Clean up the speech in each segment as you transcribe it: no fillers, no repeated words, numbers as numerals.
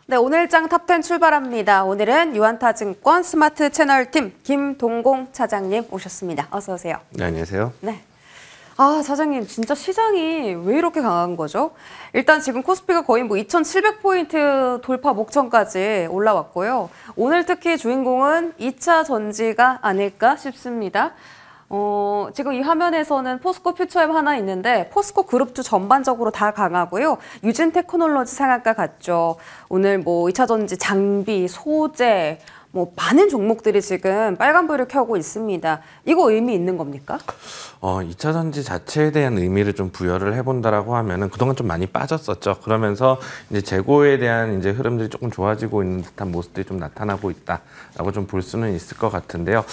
네, 오늘장 탑10 출발합니다. 오늘은 유한타증권 스마트 채널팀 김동공 차장님 오셨습니다. 어서 오세요. 네, 안녕하세요. 네. 아, 차장님, 진짜 시장이 왜 이렇게 강한 거죠? 일단 지금 코스피가 거의 2,700포인트 돌파 목전까지 올라왔고요. 오늘 특히 주인공은 2차 전지가 아닐까 싶습니다. 지금 이 화면에서는 포스코 퓨처엠 하나 있는데 포스코 그룹주 전반적으로 다 강하고요. 유진 테크놀로지 상한가 같죠. 오늘 2차 전지 장비, 소재, 많은 종목들이 지금 빨간불을 켜고 있습니다. 이거 의미 있는 겁니까? 2차 전지 자체에 대한 의미를 좀 부여를 해본다라고 하면은 그동안 좀 많이 빠졌었죠. 그러면서 이제 재고에 대한 이제 흐름들이 조금 좋아지고 있는 듯한 모습들이 좀 나타나고 있다라고 좀 볼 수는 있을 것 같은데요.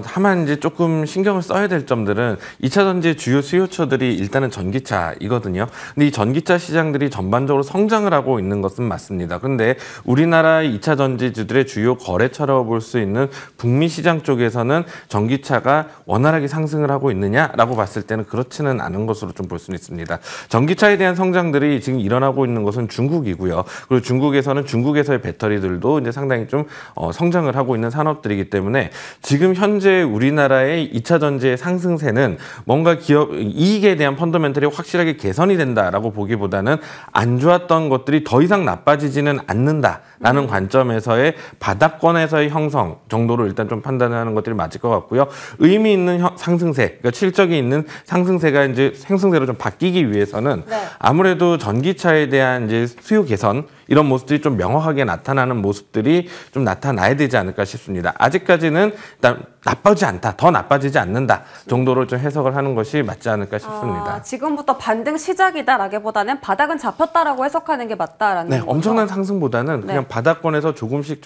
다만 이제 조금 신경을 써야 될 점들은 2차 전지의 주요 수요처들이 일단은 전기차이거든요. 근데 이 전기차 시장들이 전반적으로 성장을 하고 있는 것은 맞습니다. 그런데 우리나라의 2차 전지주들의 주요 거래처라고 볼 수 있는 북미 시장 쪽에서는 전기차가 원활하게 상승을 하고 있느냐라고 봤을 때는 그렇지는 않은 것으로 좀 볼 수는 있습니다. 전기차에 대한 성장들이 지금 일어나고 있는 것은 중국이고요. 그리고 중국에서는 중국에서의 배터리들도 이제 상당히 좀 성장을 하고 있는 산업들이기 때문에 지금 현재 우리나라의 2차 전지의 상승세는 뭔가 기업 이익에 대한 펀더멘털이 확실하게 개선이 된다라고 보기보다는 안 좋았던 것들이 더 이상 나빠지지는 않는다라는 관점에서의 바닥권에서의 형성 정도로 일단 좀 판단하는 것들이 맞을 것 같고요. 의미 있는 상승세, 그러니까 실적이 있는 상승세가 이제 상승세로 좀 바뀌기 위해서는 네. 아무래도 전기차에 대한 이제 수요 개선 이런 모습들이 좀 명확하게 나타나는 모습들이 좀 나타나야 되지 않을까 싶습니다. 아직까지는 일단 나빠지지 않다, 더 나빠지지 않는다 정도로 좀 해석을 하는 것이 맞지 않을까 싶습니다. 지금부터 반등 시작이다라기보다는 바닥은 잡혔다라고 해석하는 게 맞다라는 네, 거죠? 엄청난 상승보다는 그냥 바닥권에서 조금씩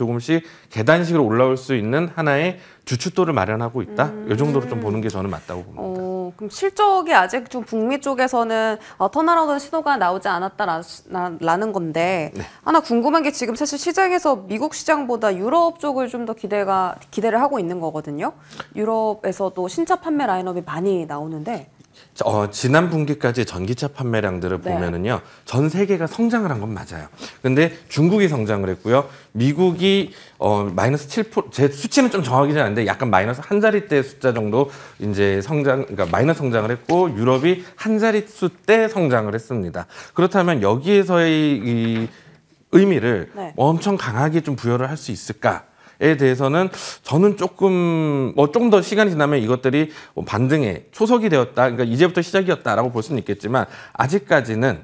계단식으로 올라올 수 있는 하나의 주춧돌을 마련하고 있다. 이 정도로 좀 보는 게 저는 맞다고 봅니다. 그럼 실적이 아직 좀 북미 쪽에서는 턴어라운드 신호가 나오지 않았다라는 건데 네. 하나 궁금한 게 지금 사실 시장에서 미국 시장보다 유럽 쪽을 좀 더 기대를 하고 있는 거거든요. 유럽에서도 신차 판매 라인업이 많이 나오는데 지난 분기까지 전기차 판매량들을 네. 보면은요, 전 세계가 성장을 한 건 맞아요. 근데 중국이 성장을 했고요. 미국이 마이너스 7%, 제 수치는 좀 정확히는 않은데 약간 마이너스 한 자릿대 숫자 정도 이제 그러니까 마이너스 성장을 했고, 유럽이 한 자릿수대 성장을 했습니다. 그렇다면 여기에서의 이 의미를 네. 엄청 강하게 좀 부여를 할 수 있을까? 에 대해서는 저는 조금 더 시간이 지나면 이것들이 반등의 초석이 되었다, 그러니까 이제부터 시작이었다라고 볼 수는 있겠지만 아직까지는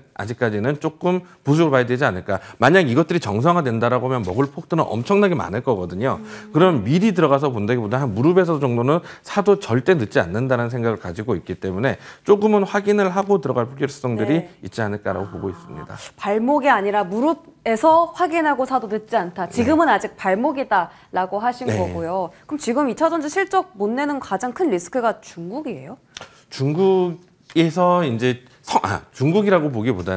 조금 보수적으로 봐야 되지 않을까. 만약 이것들이 정상화된다라고 하면 먹을 폭들은 엄청나게 많을 거거든요. 그럼 미리 들어가서 본다기보다 한 무릎에서 정도는 사도 절대 늦지 않는다는 생각을 가지고 있기 때문에 조금은 확인을 하고 들어갈 필요성들이 있지 않을까라고 보고 있습니다. 발목이 아니라 무릎에서 확인하고 사도 늦지 않다. 지금은 아직 발목이다라고 하신 거고요. 그럼 지금 2차 전지 실적 못 내는 가장 큰 리스크가 중국이에요? 중국에서 이제 중국이라고 보기보다는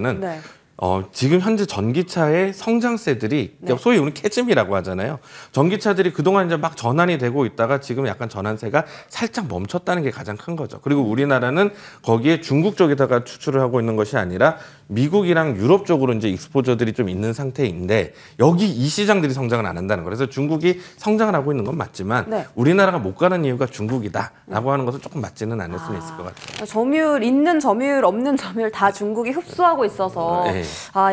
지금 현재 전기차의 성장세들이 소위 우리는 캐즘이라고 하잖아요. 전기차들이 그동안 이제 막 전환이 되고 있다가 지금 약간 전환세가 살짝 멈췄다는 게 가장 큰 거죠. 그리고 우리나라는 거기에 중국 쪽에다가 추출을 하고 있는 것이 아니라 미국이랑 유럽 쪽으로 이제 익스포저들이 좀 있는 상태인데 여기 이 시장들이 성장을 안 한다는 거예요. 그래서 중국이 성장을 하고 있는 건 맞지만 우리나라가 못 가는 이유가 중국이다라고 하는 것은 조금 맞지는 않을 수는 있을 것 같아요. 점유율 있는 점유율 없는 점유율 다 중국이 흡수하고 있어서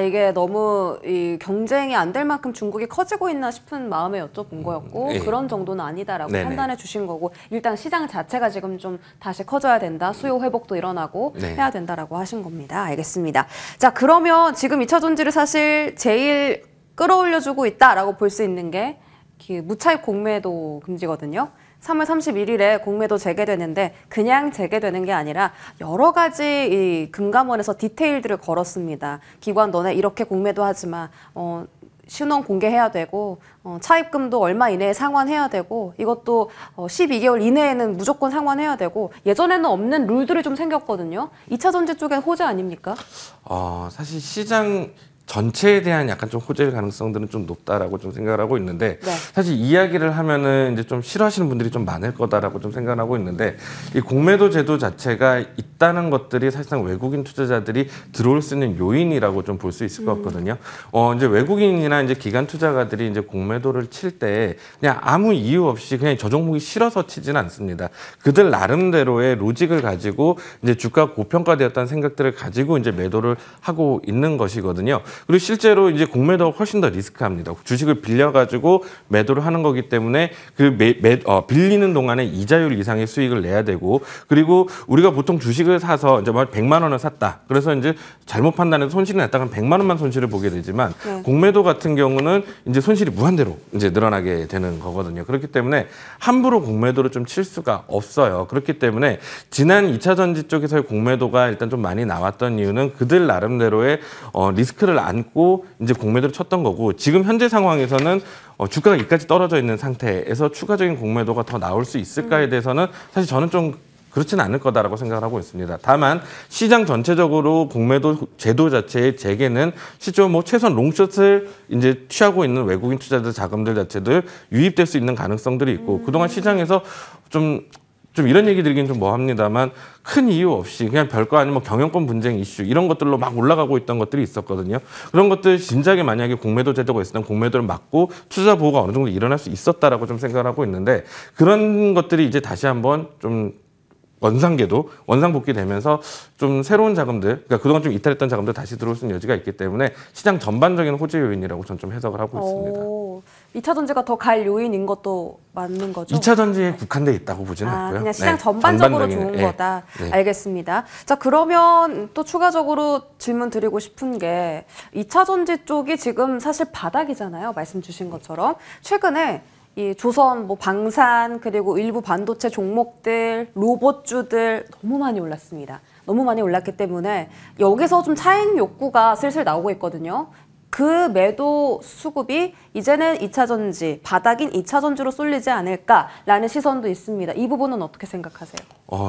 이게 너무 이 경쟁이 안 될 만큼 중국이 커지고 있나 싶은 마음에 여쭤본 거였고 그런 정도는 아니다라고 판단해 주신 거고 일단 시장 자체가 지금 좀 다시 커져야 된다. 수요 회복도 일어나고 해야 된다라고 하신 겁니다. 알겠습니다. 자, 그러면 지금 2차 전지를 사실 제일 끌어올려주고 있다라고 볼 수 있는 게 무차입 공매도 금지거든요. 3월 31일에 공매도 재개되는데 그냥 재개되는 게 아니라 여러 가지 이 금감원에서 디테일들을 걸었습니다. 기관 너네 이렇게 공매도 하지 마. 신원 공개해야 되고 차입금도 얼마 이내에 상환해야 되고 이것도 12개월 이내에는 무조건 상환해야 되고 예전에는 없는 룰들이 좀 생겼거든요. 2차 전지 쪽엔 호재 아닙니까? 사실 시장 전체에 대한 약간 좀 호재일 가능성들은 좀 높다라고 좀 생각을 하고 있는데 네. 사실 이야기를 하면은 이제 좀 싫어하시는 분들이 좀 많을 거다라고 좀 생각을 하고 있는데 이 공매도 제도 자체가 있다는 것들이 사실상 외국인 투자자들이 들어올 수 있는 요인이라고 좀 볼 수 있을 것 같거든요. 이제 외국인이나 이제 기관 투자가들이 이제 공매도를 칠 때 그냥 아무 이유 없이 그냥 저 종목이 싫어서 치지는 않습니다. 그들 나름대로의 로직을 가지고 이제 주가 고평가되었다는 생각들을 가지고 이제 매도를 하고 있는 것이거든요. 그리고 실제로 이제 공매도가 훨씬 더 리스크합니다. 주식을 빌려가지고 매도를 하는 거기 때문에 그 빌리는 동안에 이자율 이상의 수익을 내야 되고 그리고 우리가 보통 주식을 사서 이제 100만 원을 샀다. 그래서 이제 잘못 판단해서 손실이 났다가 100만 원만 손실을 보게 되지만 네. 공매도 같은 경우는 이제 손실이 무한대로 이제 늘어나게 되는 거거든요. 그렇기 때문에 함부로 공매도를 좀 칠 수가 없어요. 그렇기 때문에 지난 2차 전지 쪽에서의 공매도가 일단 좀 많이 나왔던 이유는 그들 나름대로의 리스크를 안고 이제 공매도를 쳤던 거고 지금 현재 상황에서는 주가가 이까지 떨어져 있는 상태에서 추가적인 공매도가 더 나올 수 있을까에 대해서는 사실 저는 좀 그렇지는 않을 거다라고 생각을 하고 있습니다. 다만 시장 전체적으로 공매도 제도 자체의 재개는 실제로 뭐 최소한 롱숏을 이제 취하고 있는 외국인 투자자 자금들 자체들 유입될 수 있는 가능성들이 있고 그동안 시장에서 좀 이런 얘기 드리긴 좀 뭐합니다만 큰 이유 없이 그냥 별거 아닌 뭐 경영권 분쟁 이슈 이런 것들로 막 올라가고 있던 것들이 있었거든요. 그런 것들 진작에 만약에 공매도 제도가 있었다면 공매도를 막고 투자 보호가 어느 정도 일어날 수 있었다라고 좀 생각을 하고 있는데 그런 것들이 이제 다시 한번 좀 원상복귀되면서 좀 새로운 자금들, 그러니까 그동안 좀 이탈했던 자금들 다시 들어올 수 있는 여지가 있기 때문에 시장 전반적인 호재 요인이라고 저는 좀 해석을 하고 있습니다. 2차 전지가 더 갈 요인인 것도 맞는 거죠? 2차 전지에 국한돼 있다고 보지는 않고요. 그냥 시장 네, 전반적으로 전반적인, 좋은 네. 거다. 네. 알겠습니다. 자, 그러면 또 추가적으로 질문 드리고 싶은 게 2차 전지 쪽이 지금 사실 바닥이잖아요. 말씀 주신 것처럼. 최근에 이 조선, 뭐 방산, 그리고 일부 반도체 종목들, 로봇주들 너무 많이 올랐습니다. 너무 많이 올랐기 때문에 여기서 좀 차익 욕구가 슬슬 나오고 있거든요. 그 매도 수급이 이제는 2차 전지, 바닥인 2차 전지로 쏠리지 않을까라는 시선도 있습니다. 이 부분은 어떻게 생각하세요?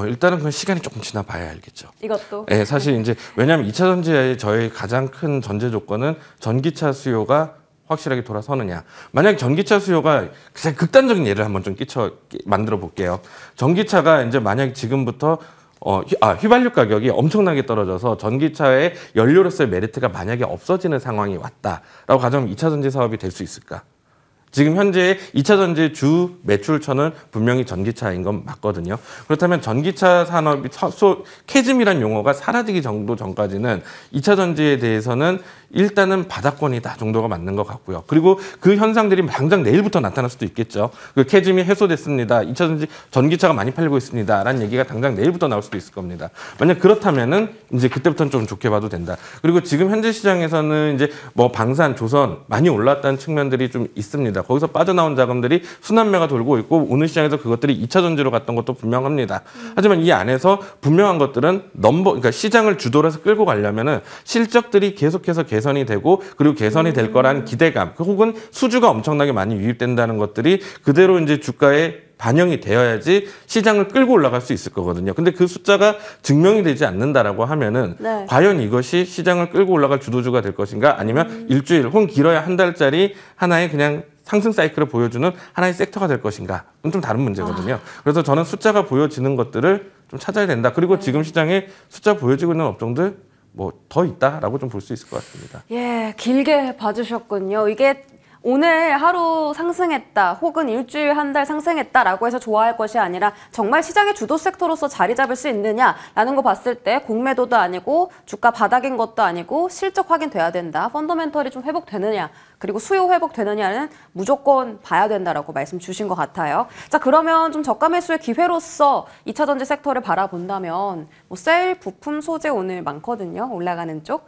일단은 그 시간이 조금 지나봐야 알겠죠. 이것도? 네, 사실 이제 왜냐하면 2차 전지의 저희 가장 큰 전제 조건은 전기차 수요가 확실하게 돌아서느냐. 만약에 전기차 수요가 그냥 극단적인 예를 한번 좀 만들어 볼게요. 전기차가 이제 만약에 지금부터 휘발유 가격이 엄청나게 떨어져서 전기차의 연료로서의 메리트가 만약에 없어지는 상황이 왔다라고 가정하면 2차 전지 사업이 될 수 있을까? 지금 현재 2차 전지 주 매출처는 분명히 전기차인 건 맞거든요. 그렇다면 전기차 산업이 캐즘이란 용어가 사라지기 정도 전까지는 2차 전지에 대해서는 일단은 바닥권이다 정도가 맞는 것 같고요. 그리고 그 현상들이 당장 내일부터 나타날 수도 있겠죠. 그 캐즘이 해소됐습니다. 2차 전지 전기차가 많이 팔리고 있습니다. 라는 얘기가 당장 내일부터 나올 수도 있을 겁니다. 만약 그렇다면은 이제 그때부터는 좀 좋게 봐도 된다. 그리고 지금 현재 시장에서는 이제 뭐 방산, 조선 많이 올랐다는 측면들이 좀 있습니다. 거기서 빠져나온 자금들이 순환매가 돌고 있고 오늘 시장에서 그것들이 2차 전지로 갔던 것도 분명합니다. 하지만 이 안에서 분명한 것들은 그러니까 시장을 주도로 해서 끌고 가려면은 실적들이 계속해서 개선이 되고 그리고 개선이 될 거라는 기대감 혹은 수주가 엄청나게 많이 유입된다는 것들이 그대로 이제 주가에 반영이 되어야지 시장을 끌고 올라갈 수 있을 거거든요. 근데 그 숫자가 증명이 되지 않는다라고 하면은 네. 과연 이것이 시장을 끌고 올라갈 주도주가 될 것인가 아니면 일주일 혹은 길어야 한 달짜리 하나의 그냥 상승 사이클을 보여주는 하나의 섹터가 될 것인가? 좀 다른 문제거든요. 그래서 저는 숫자가 보여지는 것들을 좀 찾아야 된다. 그리고 지금 시장에 숫자 보여지고 있는 업종들 뭐 더 있다라고 좀 볼 수 있을 것 같습니다. 예, 길게 봐주셨군요. 이게 오늘 하루 상승했다 혹은 일주일 한 달 상승했다라고 해서 좋아할 것이 아니라 정말 시장의 주도 섹터로서 자리 잡을 수 있느냐라는 거 봤을 때 공매도도 아니고 주가 바닥인 것도 아니고 실적 확인돼야 된다. 펀더멘털이 좀 회복되느냐 그리고 수요 회복되느냐는 무조건 봐야 된다라고 말씀 주신 것 같아요. 자, 그러면 좀 저가 매수의 기회로서 2차 전지 섹터를 바라본다면 뭐 셀, 부품, 소재 오늘 많거든요. 올라가는 쪽.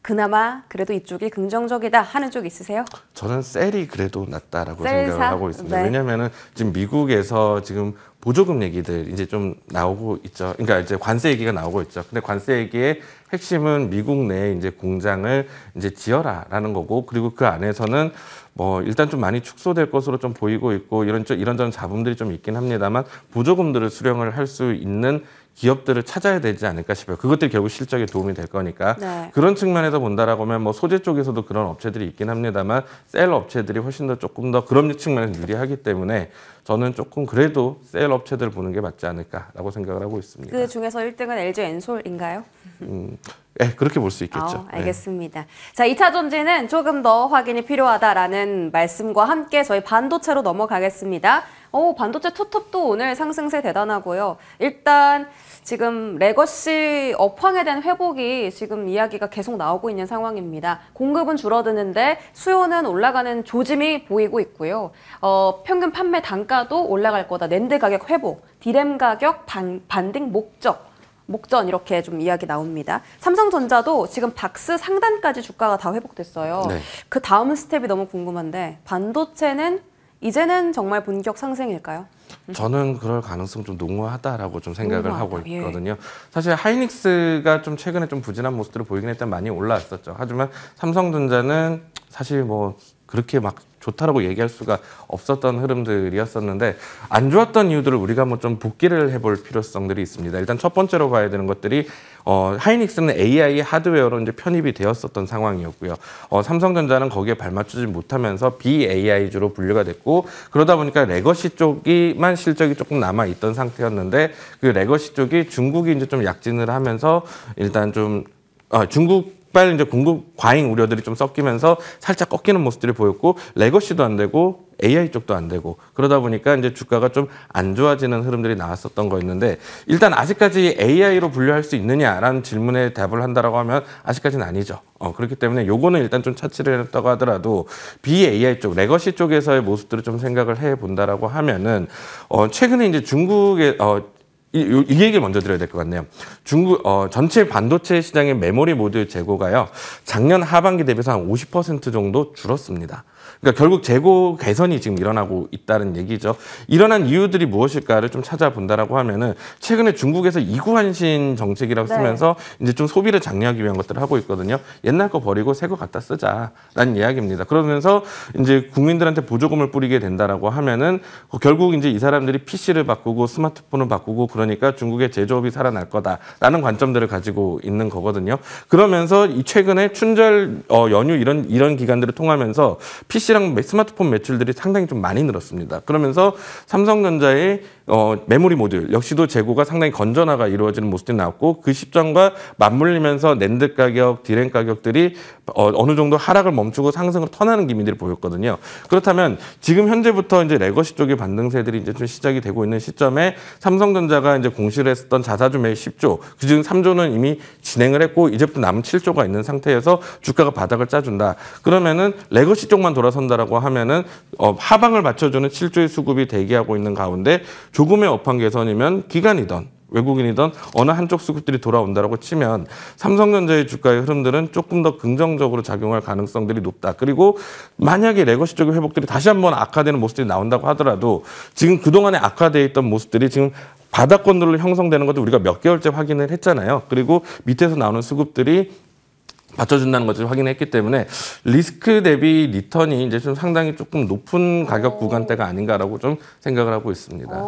그나마 그래도 이쪽이 긍정적이다 하는 쪽 있으세요? 저는 셀이 그래도 낫다라고 셀사? 생각을 하고 있습니다. 네. 왜냐하면은 지금 미국에서 지금 보조금 얘기들 이제 좀 나오고 있죠. 그러니까 이제 관세 얘기가 나오고 있죠. 근데 관세 얘기의 핵심은 미국 내에 이제 공장을 이제 지어라라는 거고, 그리고 그 안에서는 뭐 일단 좀 많이 축소될 것으로 좀 보이고 있고 이런저런 잡음들이 좀 있긴 합니다만 보조금들을 수령을 할 수 있는 기업들을 찾아야 되지 않을까 싶어요. 그것들이 결국 실적에 도움이 될 거니까. 네. 그런 측면에서 본다라고 하면 뭐 소재 쪽에서도 그런 업체들이 있긴 합니다만 셀 업체들이 훨씬 더 조금 더 그런 측면에서 유리하기 때문에 저는 조금 그래도 셀 업체들 보는 게 맞지 않을까라고 생각을 하고 있습니다. 그 중에서 1등은 LG 엔솔인가요? 네, 그렇게 볼 수 있겠죠. 알겠습니다. 네. 자, 2차 전지는 조금 더 확인이 필요하다라는 말씀과 함께 저희 반도체로 넘어가겠습니다. 반도체 투톱도 오늘 상승세 대단하고요. 일단 지금 레거시 업황에 대한 회복이 지금 이야기가 계속 나오고 있는 상황입니다. 공급은 줄어드는데 수요는 올라가는 조짐이 보이고 있고요. 평균 판매 단가도 올라갈 거다. 낸드 가격 회복, 디램 가격 반등 목전 이렇게 좀 이야기 나옵니다. 삼성전자도 지금 박스 상단까지 주가가 다 회복됐어요. 네. 그 다음 스텝이 너무 궁금한데 반도체는 이제는 정말 본격 상승일까요? 저는 그럴 가능성 좀 농후하다라고 좀 생각을 하고 있거든요. 사실 하이닉스가 좀 최근에 좀 부진한 모습들을 보이긴 했지만 많이 올라왔었죠. 하지만 삼성전자는 사실 뭐 그렇게 막 좋다라고 얘기할 수가 없었던 흐름들이었었는데 안 좋았던 이유들을 우리가 한번 좀 복기를 해볼 필요성들이 있습니다. 일단 첫 번째로 봐야 되는 것들이 하이닉스는 AI 하드웨어로 이제 편입이 되었었던 상황이었고요. 삼성전자는 거기에 발맞추지 못하면서 BAI주로 분류가 됐고 그러다 보니까 레거시 쪽이만 실적이 조금 남아 있던 상태였는데 그 레거시 쪽이 중국이 이제 좀 약진을 하면서 일단 좀 중국 빨리 이제 공급 과잉 우려들이 좀 섞이면서 살짝 꺾이는 모습들이 보였고 레거시도 안 되고 AI 쪽도 안 되고 그러다 보니까 이제 주가가 좀 안 좋아지는 흐름들이 나왔었던 거였는데 일단 아직까지 AI로 분류할 수 있느냐라는 질문에 답을 한다라고 하면 아직까지는 아니죠. 그렇기 때문에 요거는 일단 좀 차치를 했다고 하더라도 BAI 쪽, 레거시 쪽에서의 모습들을 좀 생각을 해 본다라고 하면은 최근에 이제 중국의 이 얘기를 먼저 드려야 될 것 같네요. 중국 전체 반도체 시장의 메모리 모듈 재고가요. 작년 하반기 대비해서 한 50% 정도 줄었습니다. 그러니까 결국 재고 개선이 지금 일어나고 있다는 얘기죠. 일어난 이유들이 무엇일까를 좀 찾아본다라고 하면은 최근에 중국에서 이구환신 정책이라고 쓰면서 이제 좀 소비를 장려하기 위한 것들을 하고 있거든요. 옛날 거 버리고 새 거 갖다 쓰자라는 이야기입니다. 그러면서 이제 국민들한테 보조금을 뿌리게 된다라고 하면은 결국 이제 이 사람들이 PC를 바꾸고 스마트폰을 바꾸고 그러니까 중국의 제조업이 살아날 거다라는 관점들을 가지고 있는 거거든요. 그러면서 이 최근에 춘절 연휴 이런 기간들을 통하면서 PC랑 스마트폰 매출들이 상당히 좀 많이 늘었습니다. 그러면서 삼성전자의 메모리 모듈 역시도 재고가 상당히 건전화가 이루어지는 모습들이 나왔고 그 시점과 맞물리면서 낸드 가격, 디램 가격들이 어느 정도 하락을 멈추고 상승을 터나는 기미들이 보였거든요. 그렇다면 지금 현재부터 이제 레거시 쪽의 반등세들이 이제 좀 시작이 되고 있는 시점에 삼성전자가 이제 공시를 했었던 자사주 매입 10조, 그중 3조는 이미 진행을 했고 이제부터 남은 7조가 있는 상태에서 주가가 바닥을 짜준다. 그러면은 레거시 쪽만 돌아선다라고 하면은 하방을 맞춰주는 7조의 수급이 대기하고 있는 가운데 조금의 업황 개선이면 기관이든 외국인이든 어느 한쪽 수급들이 돌아온다라고 치면 삼성전자의 주가의 흐름들은 조금 더 긍정적으로 작용할 가능성들이 높다. 그리고 만약에 레거시 쪽의 회복들이 다시 한번 악화되는 모습들이 나온다고 하더라도 지금 그동안에 악화되어 있던 모습들이 지금 바닥권들로 형성되는 것도 우리가 몇 개월째 확인을 했잖아요. 그리고 밑에서 나오는 수급들이 받쳐준다는 것을 확인했기 때문에 리스크 대비 리턴이 이제 좀 상당히 조금 높은 가격 구간대가 아닌가라고 좀 생각을 하고 있습니다.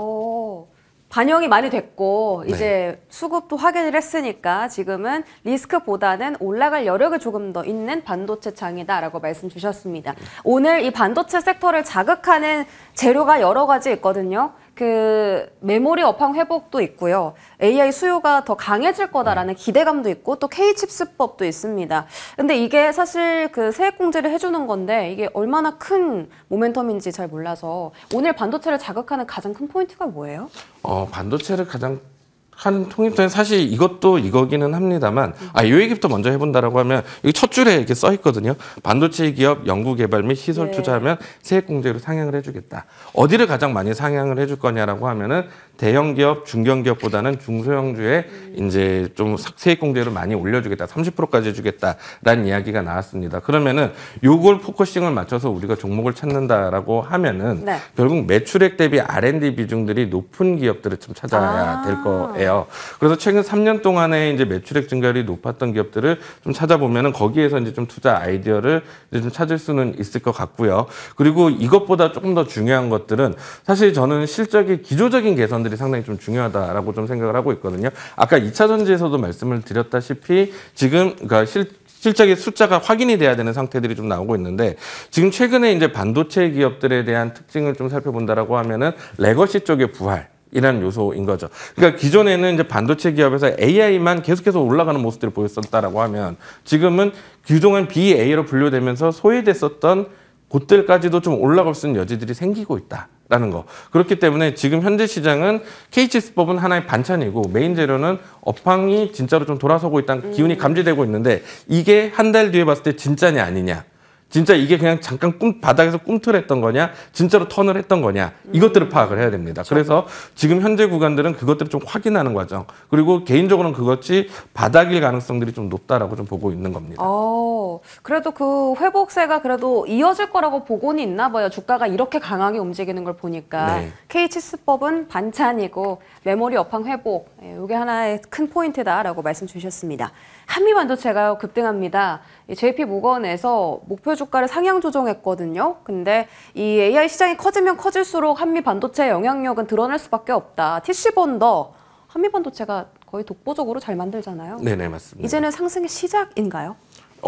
반영이 많이 됐고 이제 수급도 확인을 했으니까 지금은 리스크보다는 올라갈 여력이 조금 더 있는 반도체 장이다라고 말씀 주셨습니다. 오늘 이 반도체 섹터를 자극하는 재료가 여러 가지 있거든요. 그 메모리 업황 회복도 있고요. AI 수요가 더 강해질 거다라는 기대감도 있고 또 K칩스법도 있습니다. 근데 이게 사실 그 세액공제를 해주는 건데 이게 얼마나 큰 모멘텀인지 잘 몰라서 오늘 반도체를 자극하는 가장 큰 포인트가 뭐예요? 반도체를 가장 한 통일부터는 사실 이것도 이거기는 합니다만 이 얘기부터 먼저 해본다라고 하면 여기 첫 줄에 이렇게 써 있거든요. 반도체 기업 연구개발 및 시설 투자하면 세액공제로 상향을 해주겠다. 어디를 가장 많이 상향을 해줄 거냐라고 하면은 대형 기업, 중견 기업보다는 중소형주에 이제 좀 세액공제를 많이 올려주겠다. 30%까지 해주겠다라는 이야기가 나왔습니다. 그러면은 요걸 포커싱을 맞춰서 우리가 종목을 찾는다라고 하면은 결국 매출액 대비 R&D 비중들이 높은 기업들을 좀 찾아야 될 거예요. 그래서 최근 3년 동안에 이제 매출액 증가율이 높았던 기업들을 좀 찾아보면은 거기에서 이제 좀 투자 아이디어를 이제 좀 찾을 수는 있을 것 같고요. 그리고 이것보다 조금 더 중요한 것들은 사실 저는 실적의 기조적인 개선들이 변화들이 상당히 좀 중요하다라고 좀 생각을 하고 있거든요. 아까 2차 전지에서도 말씀을 드렸다시피 지금 그러니까 실적의 숫자가 확인이 돼야 되는 상태들이 좀 나오고 있는데 지금 최근에 이제 반도체 기업들에 대한 특징을 좀 살펴본다라고 하면은 레거시 쪽의 부활이라는 요소인 거죠. 그러니까 기존에는 이제 반도체 기업에서 AI만 계속해서 올라가는 모습들을 보였었다라고 하면 지금은 그동안 BA로 분류되면서 소외됐었던 곳들까지도 좀 올라갈 수 있는 여지들이 생기고 있다라는 거. 그렇기 때문에 지금 현재 시장은 KH스법은 하나의 반찬이고 메인 재료는 업황이 진짜로 좀 돌아서고 있다는 기운이 감지되고 있는데 이게 한 달 뒤에 봤을 때 진짜냐 아니냐. 진짜 이게 그냥 잠깐 바닥에서 꿈틀했던 거냐, 진짜로 턴을 했던 거냐, 이것들을 파악을 해야 됩니다. 그래서 지금 현재 구간들은 그것들을 좀 확인하는 과정, 그리고 개인적으로는 그것이 바닥일 가능성들이 좀 높다라고 좀 보고 있는 겁니다. 그래도 그 회복세가 그래도 이어질 거라고 보고는 있나 봐요. 주가가 이렇게 강하게 움직이는 걸 보니까. 네. KH스법은 반찬이고 메모리 업황 회복, 이게 하나의 큰 포인트다라고 말씀 주셨습니다. 한미반도체가 급등합니다. JP모건에서 목표 주가를 상향 조정했거든요. 근데 이 AI 시장이 커지면 커질수록 한미반도체의 영향력은 드러날 수밖에 없다. TC본더 한미반도체가 거의 독보적으로 잘 만들잖아요. 네네, 맞습니다. 이제는 상승의 시작인가요?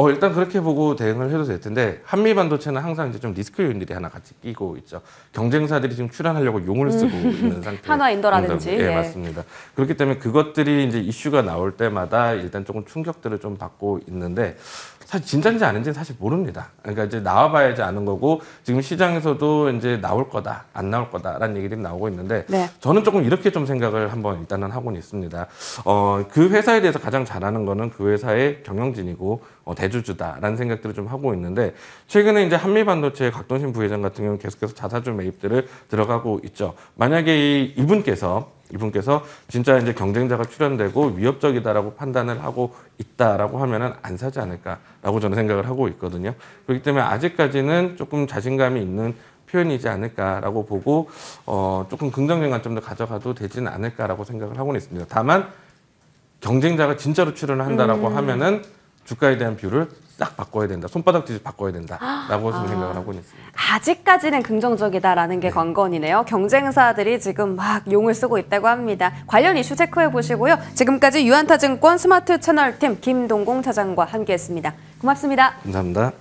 일단 그렇게 보고 대응을 해도 될 텐데 한미반도체는 항상 이제 좀 리스크 요인들이 하나 같이 끼고 있죠. 경쟁사들이 지금 출연하려고 용을 쓰고 있는 상태. 한화인더라든지. 예, 맞습니다. 그렇기 때문에 그것들이 이제 이슈가 나올 때마다 일단 조금 충격들을 좀 받고 있는데 사실 진짜인지 아닌지는 사실 모릅니다. 그러니까 이제 나와봐야지 아는 거고 지금 시장에서도 이제 나올 거다, 안 나올 거다라는 얘기들이 나오고 있는데 네. 저는 조금 이렇게 좀 생각을 한번 일단은 하고는 있습니다. 그 회사에 대해서 가장 잘하는 거는 그 회사의 경영진이고 대주주다라는 생각들을 좀 하고 있는데 최근에 이제 한미반도체 각동신 부회장 같은 경우는 계속해서 자사주 매입들을 들어가고 있죠. 만약에 이분께서 진짜 이제 경쟁자가 출현되고 위협적이다라고 판단을 하고 있다라고 하면은 안 사지 않을까라고 저는 생각을 하고 있거든요. 그렇기 때문에 아직까지는 조금 자신감이 있는 표현이지 않을까라고 보고 조금 긍정적인 관점도 가져가도 되지는 않을까라고 생각을 하고는 있습니다. 다만 경쟁자가 진짜로 출현을 한다라고 하면은 주가에 대한 뷰를 싹 바꿔야 된다. 손바닥 뒤집 바꿔야 된다라고 생각을 하고 있습니다. 아직까지는 긍정적이다라는 게 네. 관건이네요. 경쟁사들이 지금 막 용을 쓰고 있다고 합니다. 관련 이슈 체크해 보시고요. 지금까지 유한타증권 스마트 채널팀 김동공 차장과 함께했습니다. 고맙습니다. 감사합니다.